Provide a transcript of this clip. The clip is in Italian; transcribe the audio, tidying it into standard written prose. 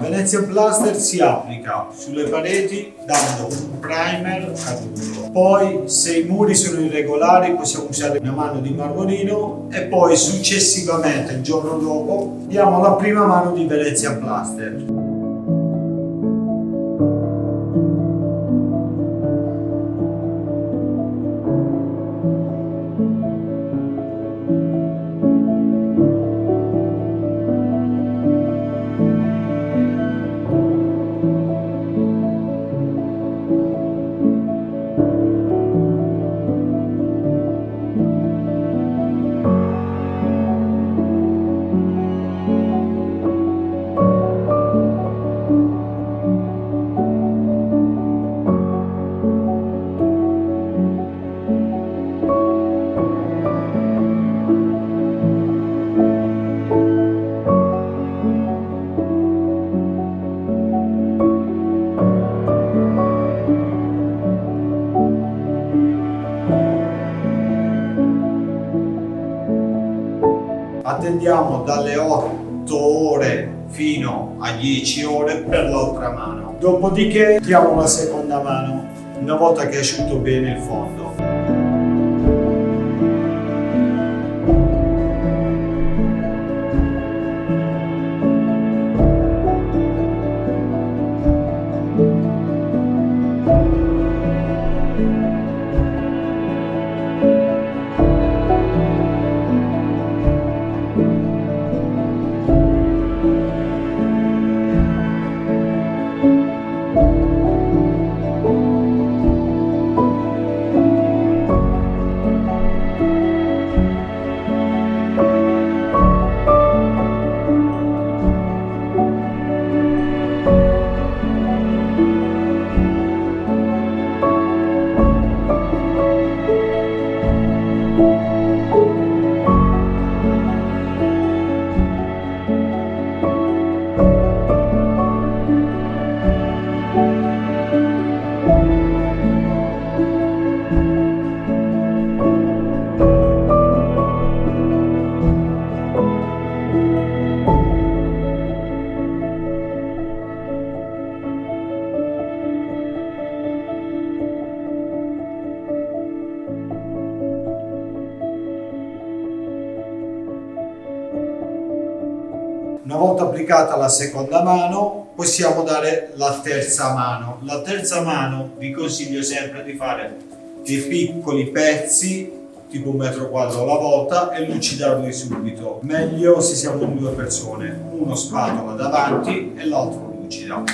Venezia Plaster si applica sulle pareti dando un primer caduto. Poi se i muri sono irregolari possiamo usare una mano di marmorino e poi successivamente il giorno dopo diamo la prima mano di Venezia Plaster. Attendiamo dalle 8 ore fino a 10 ore per l'altra mano. Dopodiché diamo la seconda mano una volta che è asciutto bene il fondo. Una volta applicata la seconda mano possiamo dare la terza mano. La terza mano vi consiglio sempre di fare dei piccoli pezzi tipo 1 metro quadro alla volta e lucidarli subito. Meglio se siamo in 2 persone, uno spatola davanti e l'altro lucida.